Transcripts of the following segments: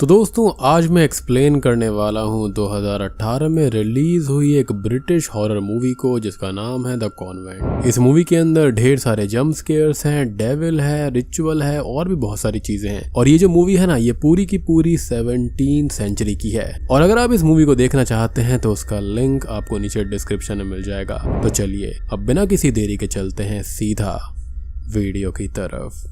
तो दोस्तों आज मैं एक्सप्लेन करने वाला हूँ 2018 में रिलीज हुई एक ब्रिटिश हॉरर मूवी को जिसका नाम है द कॉन्वेंट। इस मूवी के अंदर ढेर सारे जंप स्केयर्स हैं, डेविल है, रिचुअल है और भी बहुत सारी चीजें हैं। और ये जो मूवी है ना, ये पूरी की पूरी 17th सेंचुरी की है। और अगर आप इस मूवी को देखना चाहते हैं तो उसका लिंक आपको नीचे डिस्क्रिप्शन में मिल जाएगा। तो चलिए अब बिना किसी देरी के चलते हैं सीधा वीडियो की तरफ।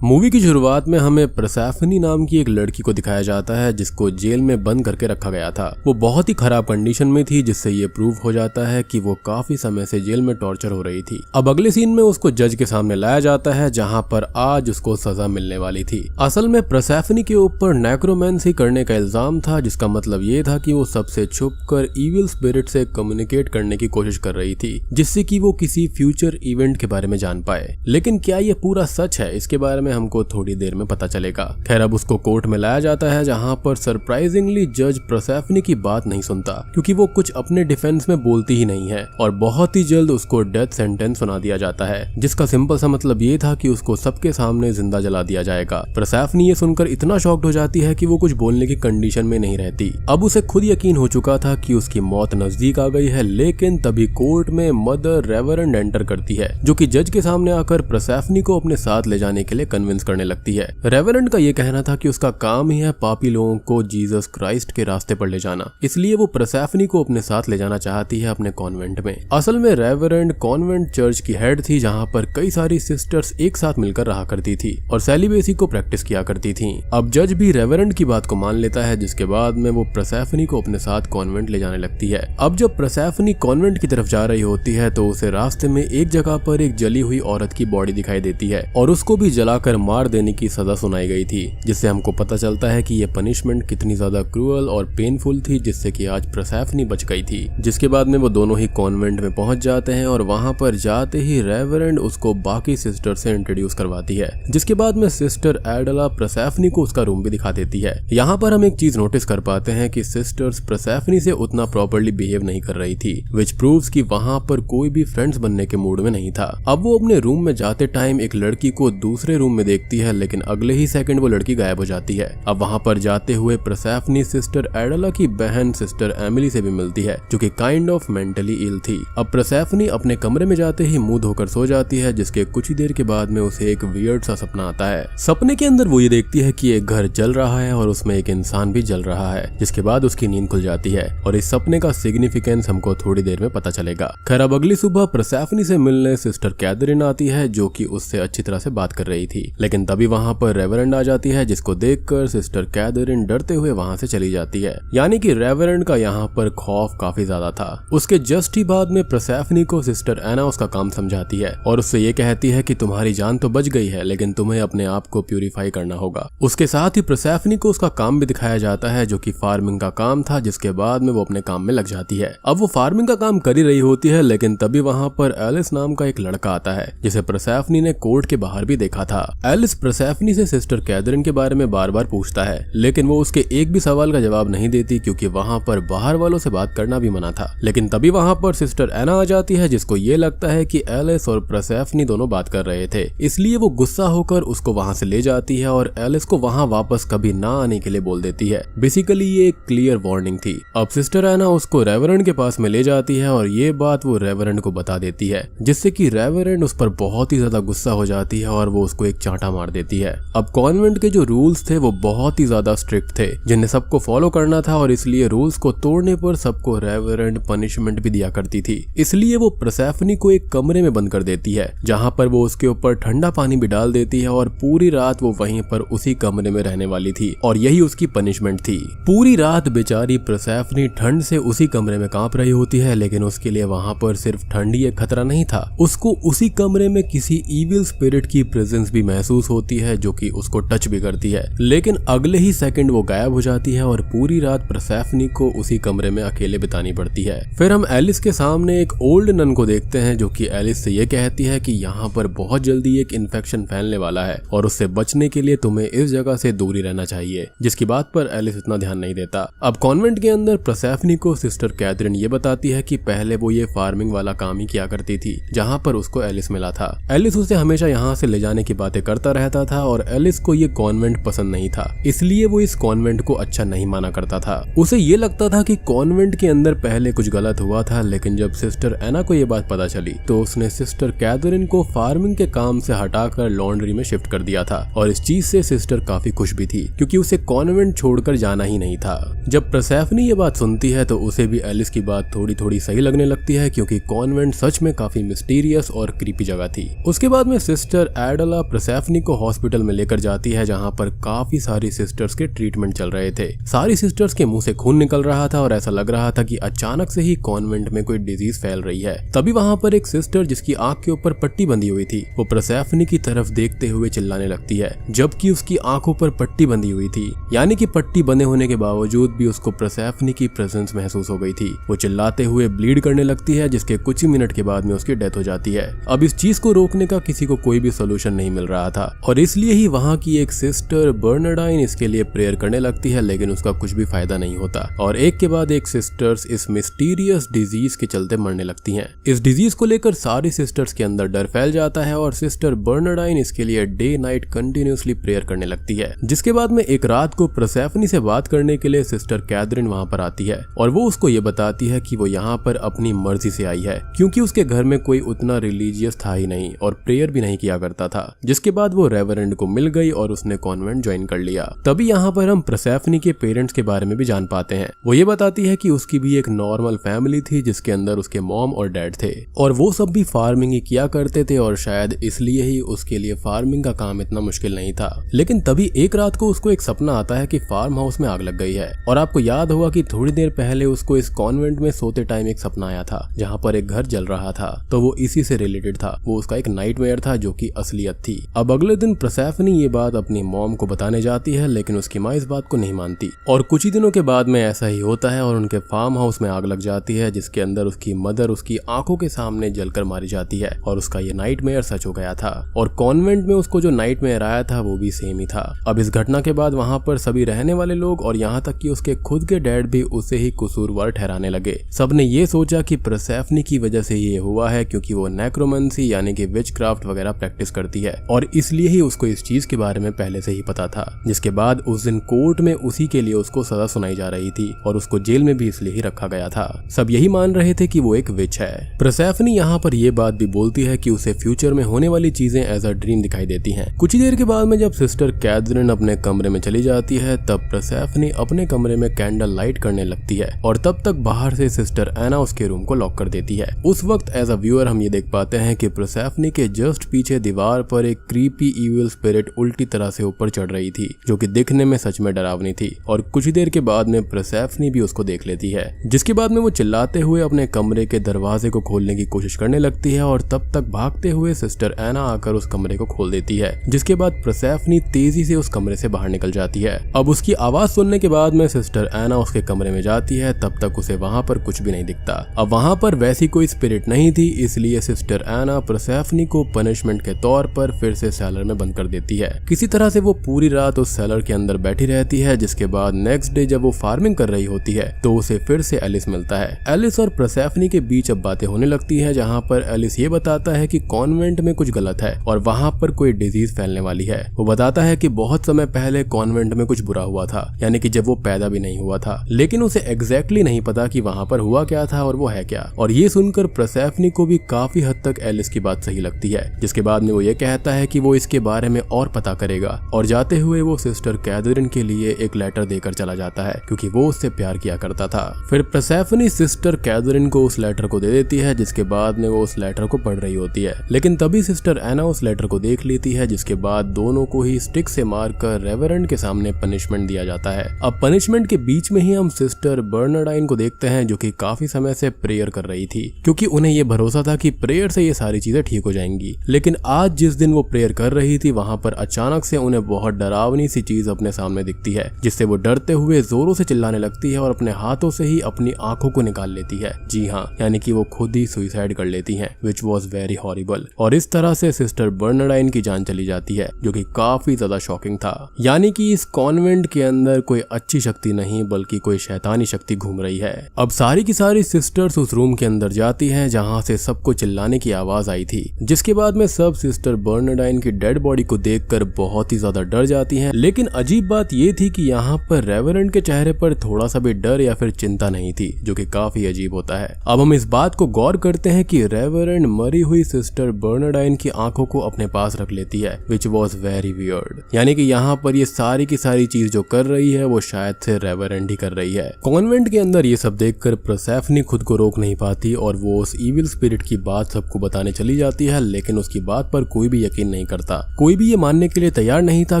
मूवी की शुरुआत में हमें परसेफनी नाम की एक लड़की को दिखाया जाता है जिसको जेल में बंद करके रखा गया था। वो बहुत ही खराब कंडीशन में थी जिससे ये प्रूव हो जाता है कि वो काफी समय से जेल में टॉर्चर हो रही थी। अब अगले सीन में उसको जज के सामने लाया जाता है जहां पर आज उसको सजा मिलने वाली थी। असल में परसेफनी के ऊपर नेक्रोमेंसी करने का इल्जाम था, जिसका मतलब ये था कि वो सबसे छुपकर इविल स्पिरिट से कम्युनिकेट करने की कोशिश कर रही थी जिससे कि वो किसी फ्यूचर इवेंट के बारे में जान पाए। लेकिन क्या ये पूरा सच है, इसके बारे में हमको थोड़ी देर में पता चलेगा। खैर अब उसको कोर्ट में लाया जाता है जहां पर सरप्राइजिंगली जज परसेफनी की बात नहीं सुनता क्योंकि वो कुछ अपने डिफेंस में बोलती ही नहीं है और बहुत ही जल्द उसको डेथ सेंटेंस सुना दिया जाता है, जिसका सिंपल सा मतलब ये था कि उसको सबके सामने जिंदा जला दिया जाएगा। परसेफनी ये सुनकर इतना शॉक्ड हो जाती है कि वो कुछ बोलने की कंडीशन में नहीं रहती। अब उसे खुद यकीन हो चुका था कि उसकी मौत नजदीक आ गई है, लेकिन तभी कोर्ट में मदर रेवरेंड एंटर करती है जो कि जज के सामने आकर परसेफनी को अपने साथ ले जाने के लिए कन्विंस करने लगती है। रेवरेंड का ये कहना था कि उसका काम ही है पापी लोगों को जीसस क्राइस्ट के रास्ते पर ले जाना, इसलिए वो परसेफनी को अपने साथ ले जाना चाहती है अपने कॉन्वेंट में। असल में रेवरेंड कॉन्वेंट चर्च की हेड थी जहां पर कई सारी सिस्टर्स एक साथ मिलकर रहा करती थी और सेलिबेसी को प्रैक्टिस किया करती थी। अब जज भी रेवरेंड की बात को मान लेता है, जिसके बाद में वो परसेफनी को अपने साथ कॉन्वेंट ले जाने लगती है। अब जब परसेफनी कॉन्वेंट की तरफ जा रही होती है तो उसे रास्ते में एक जगह पर एक जली हुई औरत की बॉडी दिखाई देती है और उसको भी जलाकर मार देने की सजा सुनाई गई थी, जिससे हमको पता चलता है कि ये पनिशमेंट कितनी ज्यादा क्रूअल और पेनफुल थी, जिससे कि आज परसेफनी बच गई थी। जिसके बाद में वो दोनों ही कॉन्वेंट में पहुंच जाते हैं और वहां पर जाते ही रेवरेंड उसको बाकी सिस्टर से इंट्रोड्यूस करवाती है, जिसके बाद में सिस्टर एडला परसेफनी को उसका रूम भी दिखा देती है। यहाँ पर हम एक चीज नोटिस कर पाते हैं कि सिस्टर्स परसेफनी से उतना प्रॉपर्ली बिहेव नहीं कर रही थी, विच प्रूव्स कि वहां पर कोई भी फ्रेंड्स बनने के मूड में नहीं था। अब वो अपने रूम में जाते टाइम एक लड़की को दूसरे रूम में देखती है, लेकिन अगले ही सेकंड वो लड़की गायब हो जाती है। अब वहां पर जाते हुए परसेफनी सिस्टर एडला की बहन सिस्टर एमिली से भी मिलती है जो कि काइंड ऑफ मेंटली इल थी। अब परसेफनी अपने कमरे में जाते ही मुंह धोकर सो जाती है, जिसके कुछ ही देर के बाद में उसे एक वियर्ड सा सपना आता है। सपने के अंदर वो ये देखती है कि एक घर जल रहा है और उसमें एक इंसान भी जल रहा है, जिसके बाद उसकी नींद खुल जाती है और इस सपने का सिग्निफिकेंस हमको थोड़ी देर में पता चलेगा। खैर अब अगली सुबह परसेफनी से मिलने सिस्टर कैथरीन आती है जो कि उससे अच्छी तरह से बात कर रही थी, लेकिन तभी वहां पर रेवरेंड आ जाती है, जिसको देखकर सिस्टर कैथरीन डरते हुए वहां से चली जाती है। यानी कि रेवरेंड का यहाँ पर खौफ काफी ज्यादा था। उसके जस्ट ही बाद में परसेफनी को सिस्टर एना उसका काम समझाती है और उससे ये कहती है कि तुम्हारी जान तो बच गई है, लेकिन तुम्हें अपने आप को प्यूरिफाई करना होगा। उसके साथ ही परसेफनी को उसका काम भी दिखाया जाता है जो कि फार्मिंग का काम था, जिसके बाद में वो अपने काम में लग जाती है। अब वो फार्मिंग का काम कर ही रही होती है, लेकिन तभी वहां पर एलिस नाम का एक लड़का आता है जिसे परसेफनी ने कोर्ट के बाहर भी देखा था। एलिस परसेफनी से सिस्टर कैथरीन के बारे में बार बार पूछता है, लेकिन वो उसके एक भी सवाल का जवाब नहीं देती क्योंकि वहां पर बाहर वालों से बात करना भी मना था। लेकिन तभी वहां पर सिस्टर एना आ जाती है, जिसको ये लगता है कि एलिस और परसेफनी दोनों बात कर रहे थे, इसलिए वो गुस्सा होकर उसको वहां से ले जाती है और एलिस को वहां वापस कभी ना आने के लिए बोल देती है। बेसिकली ये एक क्लियर वार्निंग थी। अब सिस्टर एना उसको रेवरेंड के पास में ले जाती है और ये बात वो रेवरेंड को बता देती है, जिससे कि रेवरेंड उस पर बहुत ही ज्यादा गुस्सा हो जाती है और वो उसको एक चांटा मार देती है। अब कॉन्वेंट के जो रूल्स थे वो बहुत ही ज्यादा स्ट्रिक्ट थे, जिन्हें सबको फॉलो करना था और इसलिए रूल्स को तोड़ने पर सबको रेवरेंड पनिशमेंट भी दिया करती थी। इसलिए वो परसेफनी को एक कमरे में बंद कर देती है जहां पर वो उसके ऊपर ठंडा पानी भी डाल देती है और पूरी रात वो वहीं पर उसी कमरे में रहने वाली थी और यही उसकी पनिशमेंट थी। पूरी रात बेचारी परसेफनी ठंड से उसी कमरे में कांप रही होती है, लेकिन उसके लिए वहां पर सिर्फ ठंड ही एक खतरा नहीं था, उसको उसी कमरे में किसी इविल स्पिरिट की प्रेजेंस भी महसूस होती है जो कि उसको टच भी करती है। लेकिन अगले ही सेकंड वो गायब हो जाती है और पूरी रात परसेफनी को उसी कमरे में अकेले बितानी पड़ती है। फिर हम एलिस के सामने एक ओल्ड नन को देखते हैं जो कि एलिस से ये कहती है कि यहाँ पर बहुत जल्दी एक इन्फेक्शन फैलने वाला है और उससे बचने के लिए तुम्हें इस जगह से दूरी रहना चाहिए, जिसकी बात पर एलिस इतना ध्यान नहीं देता। अब कॉन्वेंट के अंदर परसेफनी को सिस्टर कैथरीन ये बताती है कि पहले वो ये फार्मिंग वाला काम ही किया करती थी जहाँ पर उसको एलिस मिला था। एलिस उसे हमेशा यहाँ से ले जाने की बातें बातें करता रहता था और एलिस को ये कॉन्वेंट पसंद नहीं था, इसलिए वो इस कॉन्वेंट को अच्छा नहीं माना करता था। उसे ये लगता था कि कॉन्वेंट के अंदर पहले कुछ गलत हुआ था, लेकिन जब सिस्टर एना को ये बात पता चली तो उसने सिस्टर कैथरीन को फार्मिंग के काम से हटाकर लॉन्ड्री में शिफ्ट कर दिया था। और इस चीज से सिस्टर काफी खुश भी थी, क्योंकि उसे कॉन्वेंट छोड़कर जाना ही नहीं था। जब परसेफनी ये बात सुनती है तो उसे भी एलिस की बात थोड़ी थोड़ी सही लगने लगती है, क्योंकि कॉन्वेंट सच में काफी मिस्टीरियस और क्रीपी जगह थी। उसके बाद में सिस्टर एडला परसेफनी को हॉस्पिटल में लेकर जाती है, जहाँ पर काफी सारी सिस्टर्स के ट्रीटमेंट चल रहे थे। सारी सिस्टर्स के मुंह से खून निकल रहा था और ऐसा लग रहा था कि अचानक से ही कॉन्वेंट में कोई डिजीज फैल रही है। तभी वहाँ पर एक सिस्टर जिसकी आंख के ऊपर पट्टी बंधी हुई थी, वो परसेफनी की तरफ देखते हुए चिल्लाने लगती है, जबकि उसकी आंखों पर पट्टी बंधी हुई थी। यानी कि पट्टी बंधे होने के बावजूद भी उसको परसेफनी की प्रेजेंस महसूस हो गई थी। वो चिल्लाते हुए ब्लीड करने लगती है, जिसके कुछ ही मिनट के बाद में उसकी डेथ हो जाती है। अब इस चीज को रोकने का किसी को कोई भी सोल्यूशन नहीं मिल रहा था और इसलिए ही वहाँ की एक सिस्टर बर्नार्डाइन इसके लिए प्रेयर करने लगती है, लेकिन उसका कुछ भी फायदा नहीं होता और एक के बाद एक सिस्टर्स इस मिस्टीरियस डिजीज के चलते मरने लगती हैं। इस डिजीज को लेकर सारी सिस्टर्स के अंदर डर फैल जाता है और सिस्टर बर्नार्डाइन इसके लिए डे नाइट कंटिन्यूसली प्रेयर करने लगती है। जिसके बाद में एक रात को परसेफनी से बात करने के लिए सिस्टर कैथरीन वहाँ पर आती है और वो उसको ये बताती है कि वो यहाँ पर अपनी मर्जी से आई है, क्योंकि उसके घर में कोई उतना रिलीजियस था ही नहीं और प्रेयर भी नहीं किया करता था। जिसके बाद वो रेवरेंड को मिल गई और उसने कॉन्वेंट ज्वाइन कर लिया। तभी यहाँ पर हम परसेफनी के पेरेंट्स के बारे में भी जान पाते हैं। वो ये बताती है कि उसकी भी एक नॉर्मल फैमिली थी, जिसके अंदर उसके मॉम और डैड थे और वो सब भी फार्मिंग ही किया करते थे और शायद इसलिए ही उसके लिए फार्मिंग का काम इतना मुश्किल नहीं था। लेकिन तभी एक रात को उसको एक सपना आता है कि फार्म हाउस में आग लग गई है और आपको याद होगा कि थोड़ी देर पहले उसको इस कॉन्वेंट में सोते टाइम एक सपना आया था जहाँ पर एक घर जल रहा था, तो वो इसी से रिलेटेड था। वो उसका एक नाइटमेयर था जो कि असलियत थी। अब अगले दिन परसेफनी ये बात अपनी मॉम को बताने जाती है, लेकिन उसकी माँ इस बात को नहीं मानती और कुछ ही दिनों के बाद में ऐसा ही होता है और उनके फार्म हाउस में आग लग जाती है, जिसके अंदर उसकी मदर उसकी आंखों के सामने जलकर मारी जाती है और उसका ये नाइटमेयर सच हो गया था और कॉन्वेंट में उसको जो नाइटमेयर आया था वो भी सेम ही था। अब इस घटना के बाद वहाँ पर सभी रहने वाले लोग और यहाँ तक कि उसके खुद के डैड भी उसे ही कसूरवार ठहराने लगे। सबने ये सोचा कि परसेफनी की वजह से ये हुआ है, क्योंकि वो नेक्रोमेंसी यानी कि विचक्राफ्ट वगैरह प्रैक्टिस करती है और इसलिए ही उसको इस चीज के बारे में पहले से ही पता था। जिसके बाद उस दिन कोर्ट में उसी के लिए उसको सजा सुनाई जा रही थी और उसको जेल में भी इसलिए ही रखा गया था। सब यही मान रहे थे कि वो एक विच है। परसेफनी यहाँ पर ये बात भी बोलती है कि उसे फ्यूचर में होने वाली चीजें एज अ ड्रीम दिखाई देती हैं। कुछ ही देर के बाद में जब सिस्टर कैथरीन अपने कमरे में चली जाती है, तब परसेफनी अपने कमरे में कैंडल लाइट करने लगती है और तब तक बाहर से सिस्टर एना उसके रूम को लॉक कर देती है। उस वक्त एज अ व्यूअर हम ये देख पाते हैं कि परसेफनी के जस्ट पीछे दीवार पर एक क्रीपी इविल स्पिरिट उल्टी तरह से ऊपर चढ़ रही थी, जो कि दिखने में सच में डरावनी थी और कुछ ही देर के बाद में परसेफनी भी उसको देख लेती है। जिसके बाद में वो चिल्लाते हुए अपने कमरे के दरवाजे को खोलने की कोशिश करने लगती है और तब तक भागते हुए सिस्टर एना आकर उस कमरे को खोल देती है। जिसके बाद परसेफनी तेजी से उस कमरे से बाहर निकल जाती है। अब उसकी आवाज सुनने के बाद में सिस्टर एना उसके कमरे में जाती है, तब तक उसे वहाँ पर कुछ भी नहीं दिखता। अब वहाँ पर वैसी कोई स्पिरिट नहीं थी, इसलिए सिस्टर एना परसेफनी को पनिशमेंट के तौर पर फिर से सेलर में बंद कर देती है। किसी तरह से वो पूरी रात उस सेलर के अंदर बैठी रहती है। जिसके बाद नेक्स्ट डे जब वो फार्मिंग कर रही होती है तो उसे फिर से एलिस मिलता है। एलिस और परसेफनी के बीच अब बातें होने लगती है, जहाँ पर एलिस ये बताता है कि कॉन्वेंट में कुछ गलत है और वहाँ पर कोई डिजीज फैलने वाली है। वो बताता है कि बहुत समय पहले कॉन्वेंट में कुछ बुरा हुआ था, यानी कि जब वो पैदा भी नहीं हुआ था, लेकिन उसे एग्जैक्टली नहीं पता कि वहाँ पर हुआ क्या था और वो है क्या। और ये सुनकर परसेफनी को भी काफी हद तक एलिस की बात सही लगती है। जिसके बाद में वो ये कहता है कि वो इसके बारे में और पता करेगा और जाते हुए वो सिस्टर कैथरीन के लिए एक लेटर देकर चला जाता है, क्योंकि वो उससे प्यार किया करता था। फिर परसेफनी सिस्टर कैथरीन को उस लेटर को दे देती है, जिसके बाद में वो उस लेटर को पढ़ रही होती है। लेकिन तभी सिस्टर एना उस लेटर को देख लेती है, जिसके बाद दोनों को ही स्टिक से मारकर रेवरेंड के सामने पनिशमेंट दिया जाता है। अब पनिशमेंट के बीच में ही हम सिस्टर बर्नार्डाइन को देखते हैं, जो कि काफी समय से प्रेयर कर रही थी, क्योंकि उन्हें ये भरोसा था कि प्रेयर से ये सारी चीजें ठीक हो जाएंगी। लेकिन आज जिस दिन वो प्रेयर कर रही थी, वहां पर अचानक से उन्हें बहुत डरावनी सी चीज अपने सामने दिखती है, जिससे वो डरते हुए जोरों से चिल्लाने लगती है और अपने हाथों से ही अपनी आंखों को निकाल लेती है। जी हाँ, यानी कि वो खुद ही सुसाइड कर लेती हैं, विच वॉज वेरी हॉरिबल। और इस तरह से सिस्टर बर्नार्डाइन की जान चली जाती है, जो कि काफी ज्यादा शॉकिंग था। यानी कि इस कॉन्वेंट के अंदर कोई अच्छी शक्ति नहीं बल्कि कोई शैतानी शक्ति घूम रही है। अब सारी की सारी सिस्टर्स उस रूम के अंदर जाती हैं जहाँ से सबको चिल्लाने की आवाज आई थी। जिसके बाद में सब सिस्टर बर्नार्डाइन बर्नार्डाइन की डेड बॉडी को देखकर बहुत ही ज्यादा डर जाती हैं। लेकिन अजीब बात ये थी कि यहाँ पर रेवरेंड के चेहरे पर थोड़ा सा भी डर या फिर चिंता नहीं थी, जो कि काफी अजीब होता है। अब हम इस बात को गौर करते हैं कि रेवरेंड मरी हुई सिस्टर बर्नार्डाइन की आंखों को अपने पास रख लेती है, विच वॉज वेरी वियर्ड। यानी कि यहाँ पर ये सारी की सारी चीज जो कर रही है वो शायद से रेवरेंड ही कर रही है। कॉन्वेंट के अंदर ये सब देखकर परसेफनी खुद को रोक नहीं पाती और वो उस इविल स्पिरिट की बात सबको बताने चली जाती है, लेकिन उसकी बात पर कोई भी यकीन नहीं करता। कोई भी ये मानने के लिए तैयार नहीं था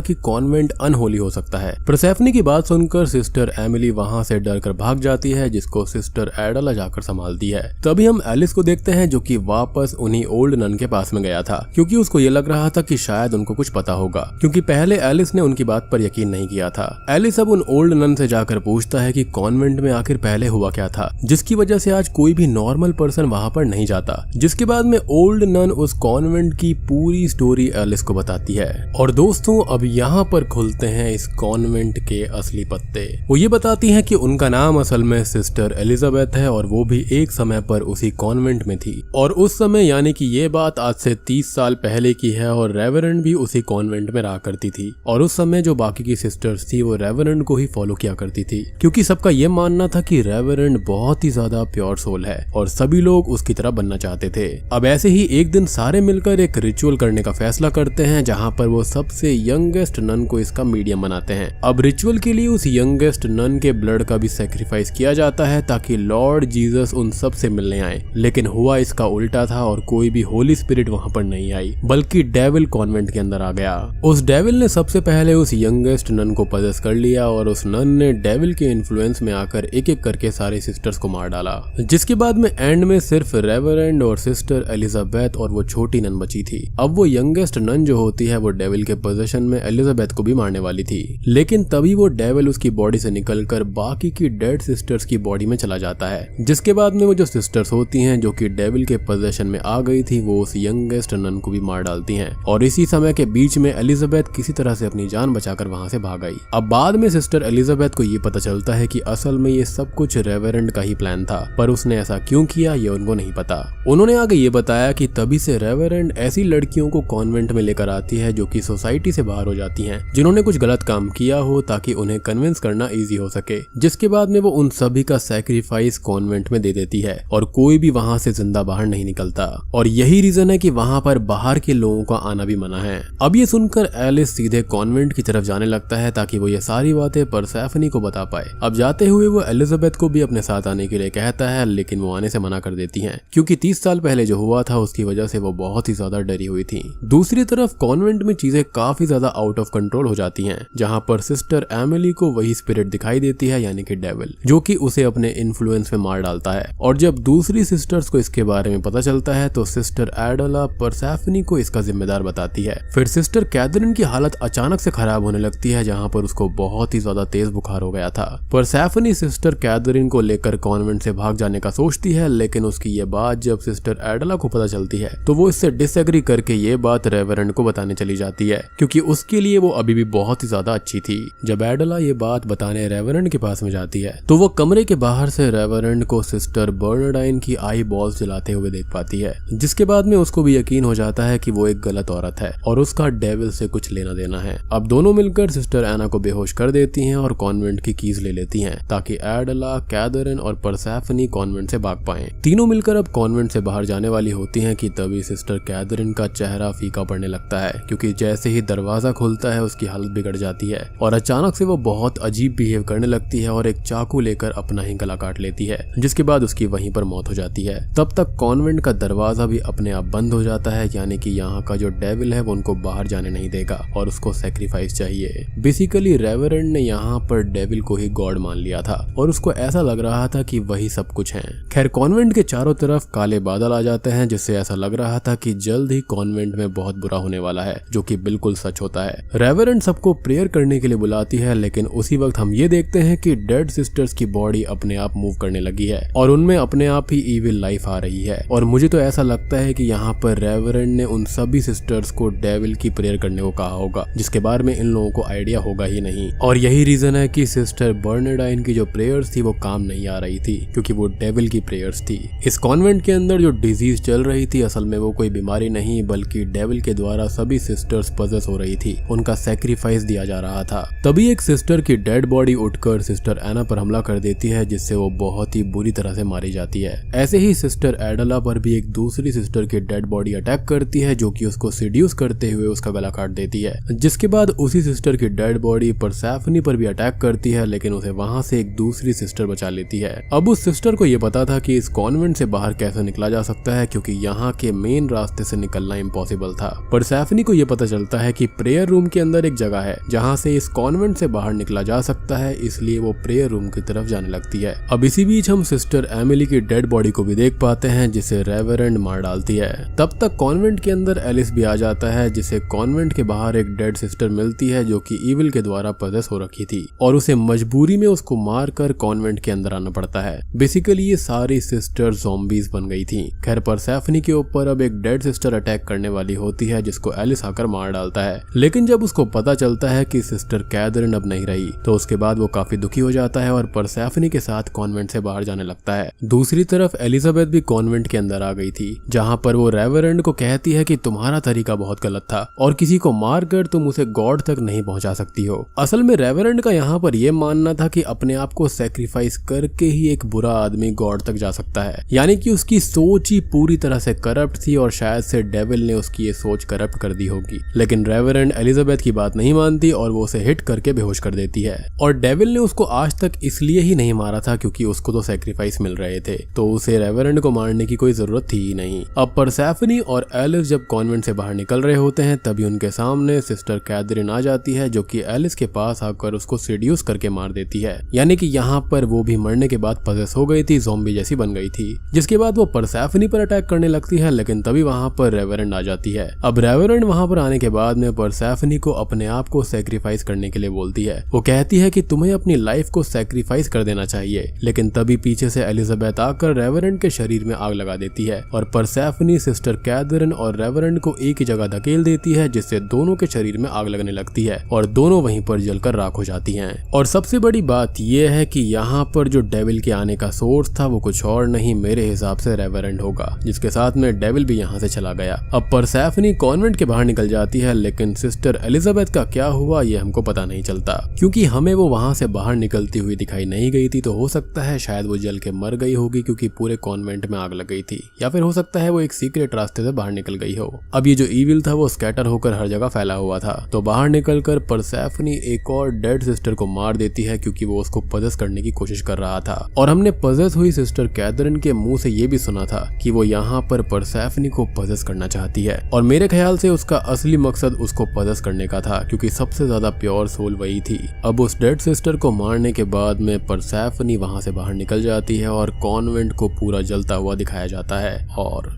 कि कॉन्वेंट अनहोली हो सकता है। परसेफनी की बात सुनकर सिस्टर एमिली वहां से डरकर भाग जाती है, जिसको सिस्टर एडला जाकर संभालती है। तभी हम एलिस को देखते हैं जो कि वापस उन्हीं ओल्ड नन के पास में गया था, क्योंकि उसको ये लग रहा था कि शायद उनको कुछ पता होगा, क्योंकि पहले एलिस ने उनकी बात पर यकीन नहीं किया था। एलिस अब उन ओल्ड नन से जाकर पूछता है कि कॉन्वेंट में आखिर पहले हुआ क्या था, जिसकी वजह से आज कोई भी नॉर्मल पर्सन वहां पर नहीं जाता। जिसके बाद में ओल्ड नन उस कॉन्वेंट की पूरी स्टोरी एलिस को बताती है। और दोस्तों अब यहाँ पर खुलते हैं इस कॉन्वेंट के असली पत्ते। वो ये बताती हैं कि उनका नाम असल में सिस्टर एलिजाबेथ है और वो भी एक समय पर उसी कॉन्वेंट में थी। और उस समय यानी कि ये बात आज से 30 साल पहले की है और रेवरेंड भी उसी कॉन्वेंट में रहा करती थी। और उस समय जो बाकी की सिस्टर्स थी वो रेवरेंड को ही फॉलो किया करती थी, क्योंकि सबका ये मानना था कि रेवरेंड बहुत ही ज्यादा प्योर सोल है और सभी लोग उसकी तरह बनना चाहते थे। अब ऐसे ही एक दिन सारे मिलकर एक रिचुअल करने का फैसला करते हैं, जहाँ पर वो सबसे यंगेस्ट नन को इसका मीडियम बनाते हैं। अब रिचुअल के लिए उस यंगेस्ट नन के ब्लड का भी सेक्रीफाइस किया जाता है ताकि लॉर्ड जीसस उन सब से मिलने आए। लेकिन हुआ इसका उल्टा था और कोई भी होली स्पिरिट वहां पर नहीं आई, बल्कि डेविल कॉन्वेंट के अंदर आ गया। उस डेविल ने सबसे पहले उस यंगेस्ट नन को पजेस कर लिया और उस नन ने डेविल के इन्फ्लुएंस में आकर एक एक करके सारे सिस्टर्स को मार डाला। जिसके बाद में एंड में सिर्फ रेवरेंड और सिस्टर एलिजाबेथ और वो छोटी नन बची थी। अब वो यंगेस्ट नन जो होती है वो डेविल के पोजीशन में एलिजाबेथ को भी मारने वाली थी, लेकिन तभी वो डेविल उसकी बॉडी से निकलकर बाकी की डेड सिस्टर्स की बॉडी में चला जाता है। जिसके बाद में वो जो सिस्टर्स होती हैं जो कि डेविल के पोजीशन में आ गई थी, वो उस यंगेस्ट नन को भी मार डालती हैं। और इसी समय के बीच में एलिजाबेथ किसी तरह से अपनी जान बचाकर वहां से भाग गई। अब बाद में सिस्टर एलिजाबेथ को ये पता चलता है कि असल में ये सब कुछ रेवरेंड का ही प्लान था, पर उसने ऐसा क्यों किया ये उनको नहीं पता। उन्होंने आगे ये बताया कि तभी से रेवरेंड ऐसी लड़कियों को कॉन्वेंट में लेकर आती है जो कि सोसाइटी से बाहर हो जाती हैं, जिन्होंने कुछ गलत काम किया हो, ताकि उन्हें कन्विंस करना इजी हो सके। जिसके बाद में वो उन सभी का सैक्रिफाइस कॉन्वेंट में दे देती है और कोई भी वहां से जिंदा बाहर नहीं निकलता। और यही रीजन है कि वहां पर बाहर के लोगों का आना भी मना है। अब ये सुनकर एलिस सीधे कॉन्वेंट की तरफ जाने लगता है ताकि वो ये सारी बातें परसेफनी को बता पाए। अब जाते हुए वो एलिजाबेथ को भी अपने साथ आने के लिए कहता है, लेकिन वो आने से मना कर देती हैं, क्योंकि 30 साल पहले जो हुआ था उसकी वजह से वो बहुत ही ज्यादा डरी हुई थी। दूसरी तरफ कॉन्वेंट में चीजें काफी ज्यादा आउट ऑफ कंट्रोल हो जाती हैं, जहां पर सिस्टर एमिली को वही स्पिरिट दिखाई देती है, यानी कि डेविल, जो कि उसे अपने इन्फ्लुएंस में मार डालता है। और जब दूसरी सिस्टर्स को इसके बारे में पता चलता है तो सिस्टर एडला परसेफनी को इसका जिम्मेदार बताती है। फिर सिस्टर कैथरीन की हालत अचानक से खराब होने लगती है, जहां पर उसको बहुत ही ज्यादा तेज बुखार हो गया था। परसेफनी सिस्टर कैथरीन को लेकर कॉन्वेंट से भाग जाने का सोचती है, लेकिन उसकी ये बात जब सिस्टर एडला को पता चलती है तो वो इससे डिसएग्री करके ये बात रेवरेंड को बताने चली जाती है, क्योंकि उसके लिए वो अभी भी बहुत ही ज्यादा अच्छी थी। जब एडला ये बात बताने रेवरेंड के पास में जाती है तो वो कमरे के बाहर से रेवरेंड को सिस्टर बर्नार्डाइन की आई बॉल्स जलाते हुए देख पाती है, जिसके बाद में उसको भी यकीन हो जाता है कि वो एक गलत औरत है और उसका डेविल से कुछ लेना देना है। अब दोनों मिलकर सिस्टर एना को बेहोश कर देती हैं और कॉन्वेंट की कीज ले लेती हैं, ताकि एडला, कैथरीन और परसेफनी कॉन्वेंट से भाग पाएं। तीनों मिलकर अब कॉन्वेंट से बाहर जाने वाली होती हैं कि तभी सिस्टर कैथरीन का चेहरा फीका पड़ने लगता है, क्योंकि जैसे ही दरवाजा खुलता है उसकी हालत बिगड़ जाती है और अचानक से वो बहुत अजीब बिहेव करने लगती है और एक चाकू लेकर अपना ही गला काट लेती है, जिसके बाद उसकी वहीं पर मौत हो जाती है। तब तक कॉन्वेंट का दरवाजा भी अपने आप बंद हो जाता है, यानी कि यहाँ का जो डेविल है वो उनको बाहर जाने नहीं देगा और उसको सैक्रिफाइस चाहिए। बेसिकली रेवरेंड ने यहाँ पर डेविल को ही गॉड मान लिया था और उसको ऐसा लग रहा था कि वही सब कुछ है। खैर कॉन्वेंट के चारों तरफ काले बादल आ जाते हैं, जिससे ऐसा लग रहा था कि जल्द ही कॉन्वेंट में बहुत बुरा होने वाला है, जो कि बिल्कुल सच होता है। रेवरेंड सबको प्रेयर करने के लिए बुलाती है, लेकिन उसी वक्त हम ये देखते हैं कि डेड सिस्टर्स की बॉडी अपने आप मूव करने लगी है और उनमें अपने आप ही इविल लाइफ आ रही है। और मुझे तो ऐसा लगता है कि यहाँ पर रेवरेंड ने उन सभी सिस्टर्स को डेविल की प्रेयर करने को कहा होगा, जिसके बारे में इन लोगों को आइडिया होगा ही नहीं। और यही रीजन है कि सिस्टर बर्नार्डाइन की जो प्रेयर्स थी वो काम नहीं आ रही थी, क्योंकि वो डेविल की प्रेयर्स थी। इस कॉन्वेंट के अंदर जो डिजीज चल रही थी असल में वो कोई बीमारी नहीं बल्कि डेविल डेविल के द्वारा सभी सिस्टर्स पजेस हो रही थी, उनका सैक्रिफाइस दिया जा रहा था। तभी एक सिस्टर की डेड बॉडी उठकर सिस्टर एना पर हमला कर देती है, जिससे वो बहुत ही बुरी तरह से मारी जाती है। ऐसे ही सिस्टर एडला पर भी एक दूसरी सिस्टर की डेड बॉडी अटैक करती है, जो कि उसको सीड्यूस करते हुए उसका गला काट देती है। जिसके बाद उसी सिस्टर की डेड बॉडी परसेफनी पर भी अटैक करती है, लेकिन उसे वहां से एक दूसरी सिस्टर बचा लेती है। अब उस सिस्टर को ये पता था कि इस कॉन्वेंट से बाहर कैसे निकला जा सकता है, क्योंकि यहाँ के मेन रास्ते से निकलना इम्पॉसिबल था। परसेफनी को ये पता चलता है कि प्रेयर रूम के अंदर एक जगह है जहाँ से इस कॉन्वेंट से बाहर निकला जा सकता है, इसलिए वो प्रेयर रूम की तरफ जाने लगती है। अब इसी बीच हम सिस्टर एमिली की डेड बॉडी को भी देख पाते हैं, जिसे रेवरेंड मार डालती है। तब तक कॉन्वेंट के अंदर एलिस भी आ जाता है, जिसे कॉन्वेंट के बाहर एक डेड सिस्टर मिलती है जो कि ईविल के द्वारा पजेस हो रखी थी, और उसे मजबूरी में उसको मारकर कॉन्वेंट के अंदर आना पड़ता है। बेसिकली ये सारी सिस्टर ज़ॉम्बीज बन गई थी। खैर परसेफनी के ऊपर अब एक डेड सिस्टर अटैक करने वाली होती है, जिसको एलिस आकर मार डालता है। लेकिन जब उसको पता चलता है कि सिस्टर कैथरीन अब नहीं रही, तो उसके बाद वो काफी दुखी हो जाता है और परसेफनी के साथ कॉन्वेंट से बाहर जाने लगता है। दूसरी तरफ एलिजाबेथ भी कॉन्वेंट के अंदर आ गई थी, जहाँ पर वो रेवरेंड को कहती है कि तुम्हारा तरीका बहुत गलत था और किसी को मारकर तुम उसे गॉड तक नहीं पहुंचा सकती हो। असल में रेवरेंड का यहाँ पर यह मानना था कि अपने आप को सैक्रिफाइस करके ही एक बुरा आदमी गॉड तक जा सकता है, यानी कि उसकी सोच ही पूरी तरह से करप्ट थी और शायद से डेविल ने उसकी ये सोच करप्ट कर दी होगी। लेकिन रेवरेंड एलिजाबेथ की बात नहीं मानती और वो उसे हिट करके बेहोश कर देती है। और डेविल ने उसको आज तक इसलिए ही नहीं मारा था क्योंकि उसको तो सैक्रिफाइस मिल रहे थे, तो उसे रेवरेंड को मारने की कोई जरूरत थी ही नहीं। अब परसेफनी और एलिस जब कॉन्वेंट से बाहर निकल रहे होते हैं, तभी उनके सामने सिस्टर कैथरीन आ जाती है, जो कि एलिस के पास आकर उसको सीड्यूस करके मार देती है। यानी कि यहाँ पर वो भी मरने के बाद पजेस हो गई थी, ज़ॉम्बी जैसी बन गई थी। जिसके बाद वो परसेफनी पर अटैक करने लगती है, लेकिन तभी वहाँ पर रेवरेंड आ जाती है। अब रेवरेंड वहाँ पर आने के बाद में परसेफनी को अपने आप को सैक्रिफाइस करने के लिए बोलती है। वो कहती है कि तुम्हें अपनी लाइफ को सैक्रिफाइस कर देना चाहिए, लेकिन तभी पीछे से एलिजाबेथ आकर रेवरेंड के शरीर में आग लगा देती है और परसेफनी सिस्टर कैथरीन और रेवरेंड को एक ही जगह धकेल देती है, जिससे दोनों के शरीर में आग लगने लगती है और दोनों वहीं पर जलकर राख हो जाती हैं। और सबसे बड़ी बात यह है कि यहाँ पर जो डेविल के आने का सोर्स था वो कुछ और नहीं, मेरे हिसाब से रेवरेंड होगा, जिसके साथ में डेविल भी यहाँ से चला गया। अब परसेफनी कॉन्वेंट के बाहर निकल जाती है, लेकिन सिस्टर एलिजाबेथ का क्या हुआ ये हमको पता नहीं चलता, क्योंकि हमें वो वहां से बाहर निकलती हुई दिखाई नहीं गई थी। तो हो सकता है शायद वो जल के मर गई होगी क्योंकि पूरे कॉन्वेंट में आग लग गई थी, या फिर हो सकता है वो एक सीक्रेट रास्ते से बाहर निकल गई हो। अब ये जो ईविल था वो स्कैटर होकर हर जगह फैला हुआ था, तो बाहर निकलकर परसेफनी एक और डेड सिस्टर को मार देती है क्योंकि वो उसको पजेस करने की कोशिश कर रहा था। और हमने पजेस हुई सिस्टर कैथरीन के मुंह से ये भी सुना था कि वो यहाँ पर परसेफनी को पजेस करना चाहती है, और मेरे ख्याल से उसका असली मकसद उसको पजेस करने का था, क्योंकि सबसे ज्यादा प्योर सोल वही थी। अब उस डेड सिस्टर को मारने के बाद में परसेफनी वहां से बाहर निकल जाती है और कॉन्वेंट को पूरा जलता हुआ दिखाया जाता है, और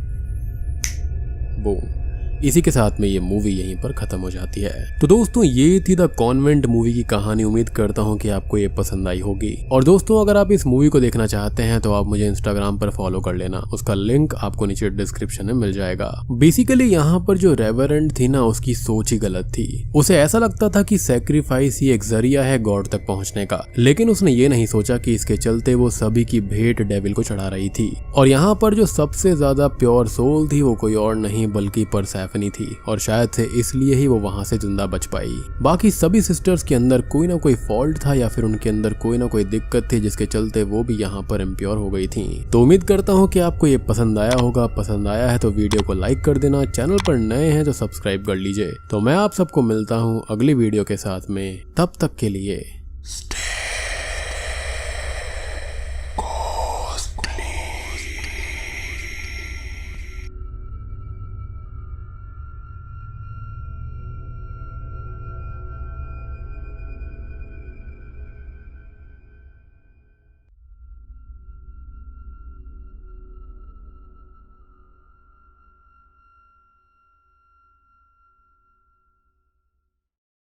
बूम, इसी के साथ में ये मूवी यहीं पर खत्म हो जाती है। तो दोस्तों ये थी द कॉन्वेंट मूवी की कहानी। उम्मीद करता हूँ कि आपको ये पसंद आई होगी। और दोस्तों अगर आप इस मूवी को देखना चाहते हैं तो आप मुझे इंस्टाग्राम पर फॉलो कर लेना, उसका लिंक आपको नीचे डिस्क्रिप्शन में मिल जाएगा। बेसिकली यहाँ पर जो रेवरेंड थी ना, उसकी सोच ही गलत थी। उसे ऐसा लगता था कि सैक्रिफाइस ही एक जरिया है गॉड तक पहुंचने का, लेकिन उसने ये नहीं सोचा कि इसके चलते वो सभी की भेंट डेविल को चढ़ा रही थी। और यहाँ पर जो सबसे ज्यादा प्योर सोल थी वो कोई और नहीं बल्कि परसेफनी थी, और शायद से इसलिए ही वो वहां से जिंदा बच पाई। बाकी सभी सिस्टर्स के अंदर कोई ना कोई फॉल्ट था या फिर उनके अंदर कोई ना कोई दिक्कत थी जिसके चलते वो भी यहाँ पर इम्प्योर हो गई थी। तो उम्मीद करता हूँ कि आपको ये पसंद आया होगा। पसंद आया है तो वीडियो को लाइक कर देना, चैनल पर नए हैं तो सब्सक्राइब कर लीजिए। तो मैं आप सबको मिलता हूँ अगली वीडियो के साथ में, तब तक के लिए